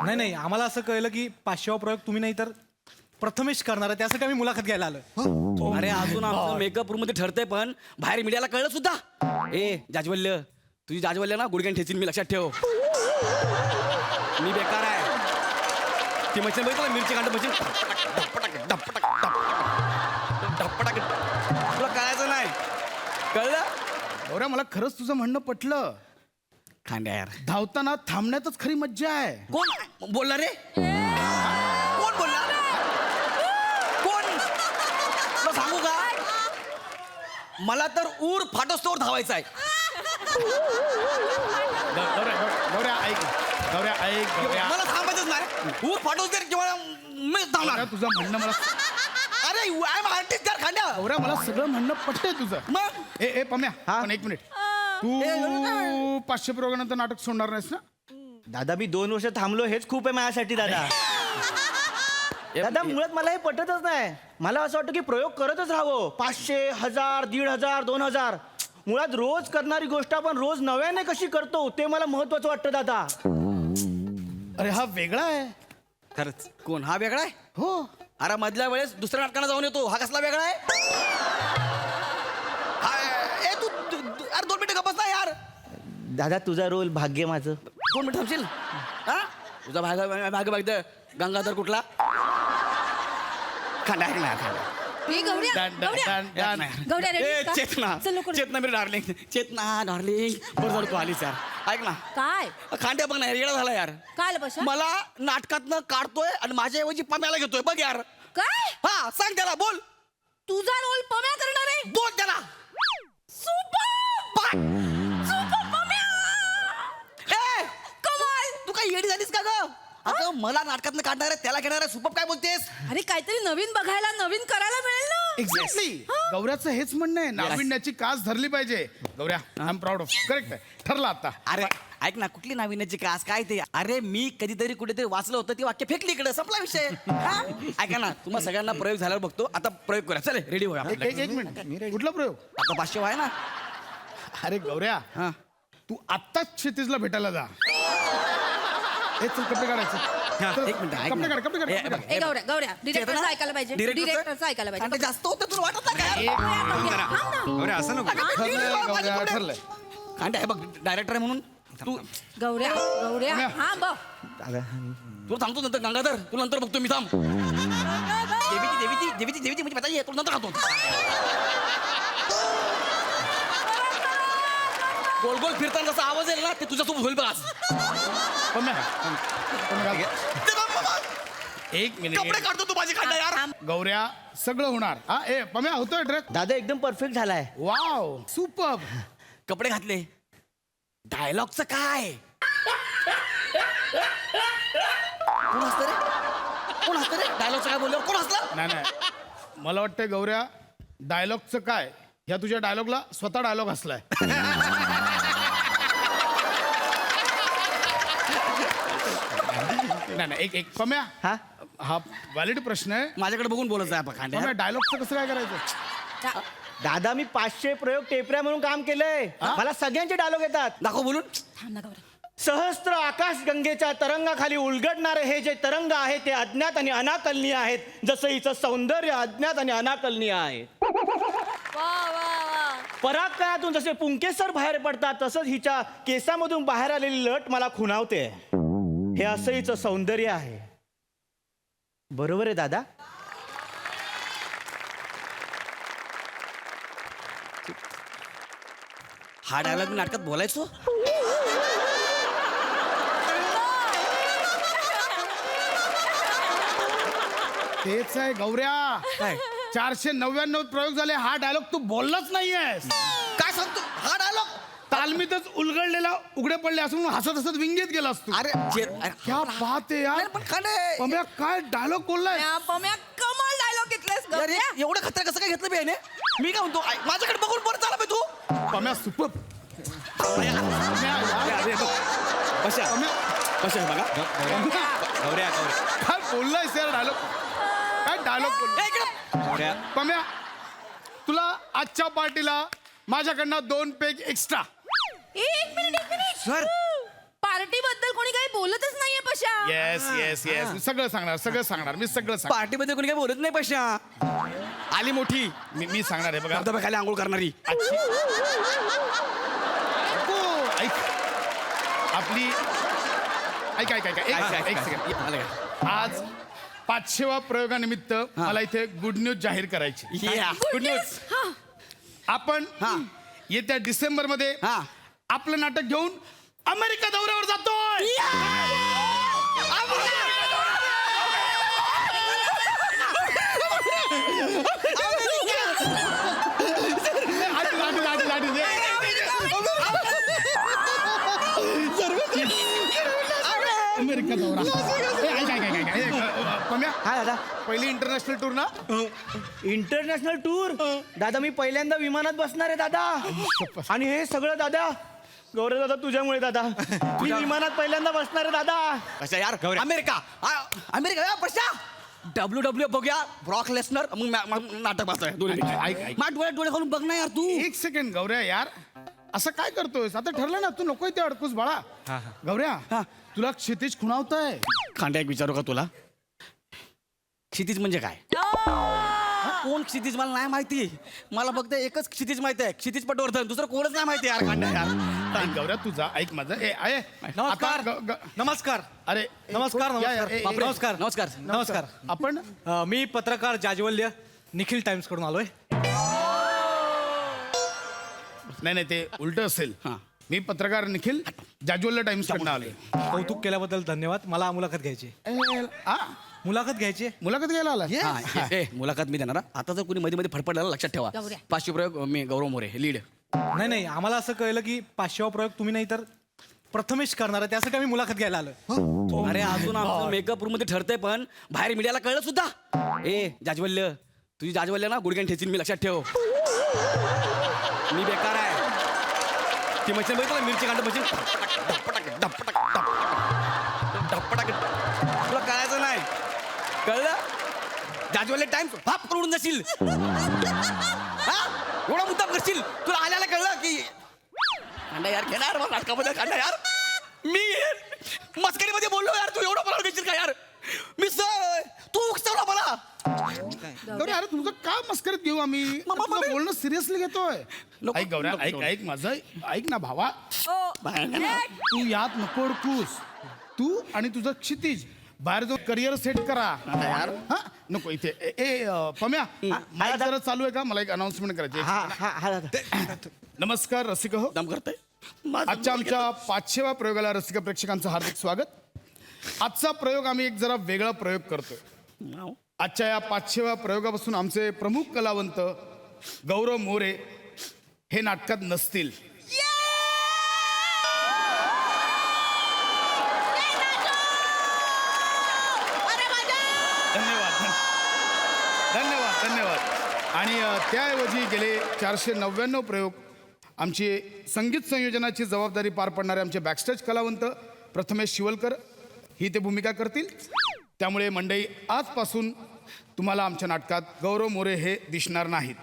नाही नाही आम्हाला असं कळलं की 500वा प्रयोग तुम्ही नाही तर प्रथमेश करणार आहे, त्यासाठी आम्ही मुलाखत घ्यायला आलोय. अरे अजून आमचं मेकअप रूम मध्ये ठरतंय पण बाहेर मीडियाला कळलं सुद्धा. ए जाजवल्य, तुझी जाजवल्य ना गुडघ्यान ठेचीन मी, लक्षात ठेव. मी बेकार आहे. ती मशीन बघितलं मिरची कांड मशीन धपटाक तुला कळायचं नाही, कळलं? गौऱ्या मला खरंच तुझं म्हणणं पटलं. खांड्या यार. धावताना थांबण्यातच खरी मज्जा आहे. कोण बोलला रे? कोण बोलला? कोण? तुला सांगू का, मला तर ऊर फाटोस्तोवर धावायचं आहे. गौऱ्या ऐक, गौऱ्या ऐक, गौऱ्या. मला थांबायचंच नाही. ऊर फाटोस्तर किंवा मी धावणार. गौऱ्या, तुझं म्हणणं मला अरे आय एम आर्टिस्ट यार खांड्या. गौऱ्या मला सगळं म्हणणं पटतंय तुझं. मग ए पम्या, पण एक मिनिट. तू 500 प्रयोगानंतर नाटक सोडणार नाहीस ना? दादा मी 2 वर्ष थांबलो हेच खूप आहे माझ्यासाठी दादा. दादा मुळात मला हे पटतच नाही. मला असं वाटतं की प्रयोग करतच राहावं. 500, 1000, 1500, 2000. मुळात रोज करणारी गोष्ट आपण रोज नव्याने कशी करतो ते मला महत्वाचं वाटतं दादा. अरे हा वेगळा आहे. खरंच कोण हा वेगळा आहे? हो. अरे मधल्या वेळेस दुसऱ्या नाटकाला जाऊन येतो, हा कसला वेगळा आहे? ए तू अरे 2 मिनिटं गप्पस ना यार. दादा तुझा रोल भाग्य माझं. 2 मिनिटं थांबशील? हा तुझा भाग बघ. गंगाधर कुठला? खांडा ऐक ना, खांडा. ए, Gaurya, done, done, Gaurya. Done, done. Gaurya ready ए का? चेतना, चल लवकर. चेतना मेरी डार्लिंग, चेतना डार्लिंग. बरं झालं तू आलीस यार. ऐक ना, काय खांड्या बघ ना यार, येडा झाला यार. काय बशा मला नाटकातनं काढतोय आणि माझ्या ऐवजी पम्याला घेतोय बघ यार. काय हा सांग त्याला, बोल तुझा रोल पम्या करणार आहे? बोल त्याला. Super super Pamya. ए कमाल. तू काय येडी झालीस का ग? अगं मला नाटकातनं काढणार आहे, त्याला घेणार आहे. सुपप काय बोलतेस? अरे काहीतरी नवीन बघायला, नवीन करायला मिळेल ना. एक्झॅक्टली. गौऱ्याचं हेच म्हणणं आहे, नाविन्याची कास धरली पाहिजे. Gaurya I am proud of. Correct आहे, ठरलं आता. अरे ऐक ना, कुठली नाविन्याची कास काय ते? अरे मी कधीतरी कुठेतरी वाचलं होतं, ती वाक्य फेकली इकडे, संपला विषय. हा? ऐका ना, तुम्हाला सगळ्यांना प्रयोग झाल्यावर बघतो. आता प्रयोग करा, चल रेडी होया. एक मिनिट, कुठला प्रयोग? आता 500 आहे ना. अरे गौऱ्या, हा तू आत्ताच क्षितिजला भेटायला जा. ए चल कपडे काढायचे. चल, एक मिनिट ऐक कपडे ना. काढ, कपडे काढ, ए, कपडे बघ, काढ. ए गौऱ्या, गौऱ्या डिरेक्टरचं ऐकायला पाहिजे. डिरेक्टरचं ऐकायला आणि पाहिजे. ते जास्त होतं तुला वाटत नाही का? गौऱ्या असं नको. ठरलंय गौऱ्या, ठरलंय. खांड्या, हे बघ डायरेक्टर आहे म्हणून तू गौऱ्या गौऱ्या हा बघ. तुला सांगतो नंतर. गंगाधर तुला नंतर बघतो मी, थांब. देवीची म्हणजे बताइए, तुला नंतर खातो. गोल गोल फिरताना जसा आवाज येईल ना, ते तुझ्यासोबत होईल बघ आज. पम्या, एक कपडे मिनिट. काढतो तू माझी खांडा यार. गौऱ्या सगळं होणार. हा ए पम्या, होतोय ड्रेस. दादा एकदम परफेक्ट झालाय. Wow super. कपडे घातले, डायलॉगचं काय? कोण हसतं रे? कोण हसतं रे? डायलॉगचं काय बोलल्यावर कोण हसलं? नाही नाही, मला वाटतंय गौऱ्या डायलॉगचं काय, ह्या तुझ्या डायलॉगला स्वतः डायलॉग हसलाय. नाही नाही, एक पम्या, हा हा व्हॅलिड प्रश्न आहे. माझ्याकडे बघून बोलत आहे खांड्या. पम्या डायलॉगचं कसं काय करायचं? दादा मी 500 प्रयोग टेपऱ्या म्हणून काम केलंय. मला सगळ्यांचे डायलॉग येतात. दाखव बोलून. थांब ना गौऱ्या. सहस्त्र आकाश गंगेच्या तरंगाखाली उलगडणारे हे जे तरंग आहेत ते अज्ञात आणि अनाकलनीय आहेत. जसं हिचं सौंदर्य अज्ञात आणि अनाकलनीय आहे. वा वा वा. पराक्रमातून जसे पुंकेसर बाहेर पडतात तसंच हिच्या केसामधून बाहेर आलेली लट मला खुणावते. हे असं हिचं सौंदर्य आहे. बरोबर आहे दादा? हा डायलॉग नाटकात बोलायचो. तेच आहे गौऱ्या. काय 499 प्रयोग झाले, हा डायलॉग तू बोललाच नाहीयेस. काय सांगतो? हा डायलॉग तालमीतच उलगडलेला उघडे पडले असं म्हणून हसत हसत विंगेत गेलास तू. अरे क्या बात आहे यार. पण खांडे पम्या काय डायलॉग बोललाय. या पम्या कमाल डायलॉग घेतलास अरे गौऱ्या. एवढं खतरा कसं काय घेतलं बेने? मी काय म्हणतो, माझ्याकडे बघून परत आला बे तू. पम्या सुपर. कशा कशा बघा. गौऱ्या काय बोललायस यार डायलॉग. काय डायलॉग बोलला. गौऱ्या पम्या, तुला आजच्या पार्टीला माझ्याकडनं 2 पेग एक्स्ट्रा. एक मिनिट सर. पार्टी बद्दल कोणी काही बोलतच नाहीये पशा. येस येस येस मी सगळं सांगणार मी सगळं सांगणार पार्टीमध्ये कोणी काय बोलत नाही पश्या. आली मोठी मी सांगणार आहे बघा धबधब्याखाली आंघोळ करणारी. ऐक आपली ऐक ऐक ऐक एक सेकंड आलं काय? आज 500वा प्रयोगानिमित्त मला इथे गुड न्यूज जाहीर करायची. Good news. आपण हा. येत्या डिसेंबर मध्ये हा. आपलं नाटक घेऊन अमेरिका दौऱ्यावर जातोय. अमेरिका दौरा पम्या हा दादा. पहिली इंटरनॅशनल टूर ना. इंटरनॅशनल टूर दादा. मी पहिल्यांदा विमानात बसणार आहे दादा. आणि हे सगळं दादा गौरव दादा तुझ्यामुळे दादा. मी विमानात पहिल्यांदा बसणार आहे दादा. कशा यार अमेरिका अमेरिका या पश्या. WWE बघूया ब्रॉक लेसनर मग नाटक पाहतोय दोन्ही. ऐक. मग डोळे खालून बघ ना यार तू. एक सेकंड गौऱ्या यार असं काय करतोयस. आता ठरलं ना तू नको इथे अडकूस बाळा. गौऱ्या तुला क्षितिज खुणावतंय. खांड्या एक विचारू का तुला. क्षितिज म्हणजे काय. कोण क्षितिज मला नाही माहिती. मला फक्त एकच क्षितिज माहिती आहे, क्षितिज पटवर्धन. दुसरं कोणच नाही माहिती यार. खांड्या यार गौऱ्या तुझा ऐक माझं नमस्कार नमस्कार अरे नमस्कार या, नमस्कार ए, बापरे, नमस्कार नमस्कार. नमस्कार. आपण मी पत्रकार जाज्वल्य निखिल टाइम्स कडून आलोय. नाही ते उलट असेल. हा. मी पत्रकार निखिल जाज्वल्य टाइम्स कडून आलोय. कौतुक केल्याबद्दल धन्यवाद. मला मुलाखत घ्यायची. मुलाखत घ्यायची. मुलाखत घ्यायला आला मुलाखत मी देणार. आता जर कोणी मध्ये मध्ये फडफडलेला लक्षात ठेवा. गौऱ्या. 500 प्रयोग मी गौरव मोरे लीड. नाही आम्हाला असं कळलं की 500वा प्रयोग तुम्ही नाही तर प्रथमेश करणार आहे, त्यासाठी आम्ही मुलाखत घ्यायला आलोय. अरे अजून आमचं मेकअप रूम मध्ये ठरतंय पण बाहेर मीडियाला कळलं सुद्धा. जाज्वल्य तुझी जाज्वल्य ना गुडघ्यान ठेचीन मी लक्षात ठेव. मी बेकार आहे. ती मशीन बघितलं मिरची कांड मशीन धपटाक तुला कळायचं नाही. कळलं. जाज्वल्य टाइम्स भाप करून जाशील. एवढा मुद्दा करशील. तुला आल्याला कळलं की कांडा यार घेणार मला नाटकामध्ये कांडा यार. मी मस्करीमध्ये बोललो यार. तू एवढं मला देशील का यार. मी तू उकसवला मला. गौऱ्या अरे तुझं का मस्करीत घेऊ आम्ही. तुझं बोलणं सिरियसली घेतोय. ऐक गौऱ्या ऐक माझं ऐक ना भावा. तू यात नको अडकूस. तू आणि तुझं क्षितिज बाहेर जाऊन करिअर सेट करा यार. हा नको इथे पम्या माईक जरा चालू आहे का. मला एक अनाउन्समेंट करायची हा हा हा दादा. नमस्कार रसिक हो. दम करतोय. आजच्या आमच्या 500व्या प्रयोगाला रसिक प्रेक्षकांचं हार्दिक स्वागत. आजचा प्रयोग आम्ही एक जरा वेगळा प्रयोग करतोय. आजच्या या 500व्या प्रयोगापासून आमचे प्रमुख कलावंत गौरव मोरे हे नाटकात नसतील. धन्यवाद. आणि त्याऐवजी गेले 499 प्रयोग आमची संगीत संयोजनाची जबाबदारी पार पाडणारे आमचे बॅकस्टेज कलावंत प्रथमेश शिवलकर ही ते भूमिका करतील. त्यामुळे मंडळी आजपासून तुम्हाला आमच्या नाटकात गौरव मोरे हे दिसणार नाहीत.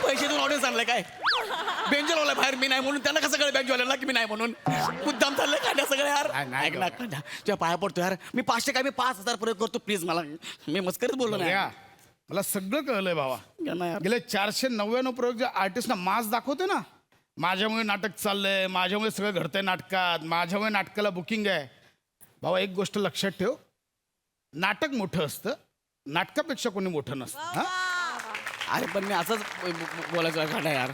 पैसे देऊन ऑडियन्स आणलाय काय. बेंजल वाला बाहेर मी नाही म्हणून त्यांना कसं कळलं बेंजवाल्यांना की मी नाही म्हणून. मुद्दाम चाललंय कांड्या सगळं यार. नाही, ऐक ना कांड्या तुझ्या पाया पडतो यार. मी 500 काय मी 5000 प्रयोग करतो प्लीज. मला मी मस्करीत बोललो नाही. या, मला सगळं कळलंय भावा. यार. गेले 499 प्रयोग जे आर्टिस्टना मास दाखवते ना. माझ्यामुळे नाटक चाललंय, माझ्यामुळे सगळं घडतंय नाटकात, माझ्यामुळे नाटकाला बुकिंग आहे. भावा एक गोष्ट लक्षात ठेव. नाटक मोठं असतं, नाटकापेक्षा कोणी मोठं नसतं. हा अरे पण मी असंच बोलायचं कांड्या यार.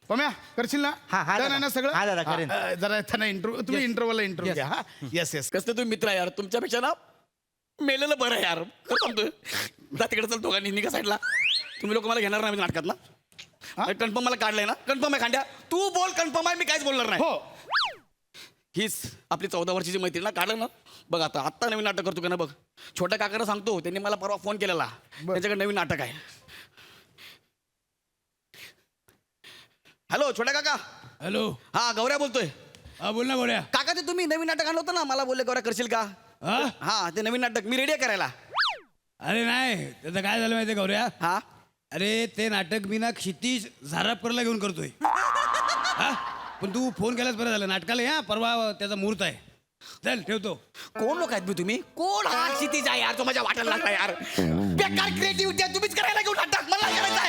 पम्या करशील ना. हा, हा, Done आहे ना दादा. सगळं. हा, दादा, करेन. जरा त्यांना इंटरव्ह्यू तुम्ही इंटरव्ह्यूला इंटरव्ह्यू घ्या. हा येस कसं तुम्ही मित्र आहे यार. तुमच्यापेक्षा ना मेलेलं बरं आहे यार. खरं सांगतोय. जा तिकडे चल दोघांनी निघा साईडला. तुम्ही लोक मला घेणार नाही नाटकात ना. कन्फर्म मला काढलंय ना. कन्फर्म आहे खांड्या. तू बोल कन्फर्म आहे. मी काहीच बोलणार नाही. हो. हीच आपली 14 वर्षाची मैत्रीण ना. काढलं ना बघ. आता नवीन नाटक करतो का ना बघ. छोट्या काकाला सांगतो. त्यांनी मला परवा फोन केलेला. त्यांच्याकडे नवीन नाटक आहे. हॅलो छोट्या काका. हॅलो. हा गौऱ्या बोलतोय. हा बोल ना गोळ्या. काका ते तुम्ही नवीन नाटक आणलं होतं ना. मला बोलले गौऱ्या करशील का. हा? हा ते नवीन नाटक मी रेडी आहे करायला. अरे नाही त्याचं काय झालं माहितीये गौऱ्या हा अरे ते नाटक मी ना क्षितिज झारापकरला घेऊन करतोय हा पण तू फोन केलास बरं झालं नाटकाला या परवा त्याचा मुहूर्त आहे चल ठेवतो कोण लोक आहेत बे तुम्ही कोण हा क्षितिज आहे यार तो माझ्या वाटायला लागला यार बेकार क्रिएटिव्हिटी तुम्हीच करायला घेऊन नाटक मला नाही करायचं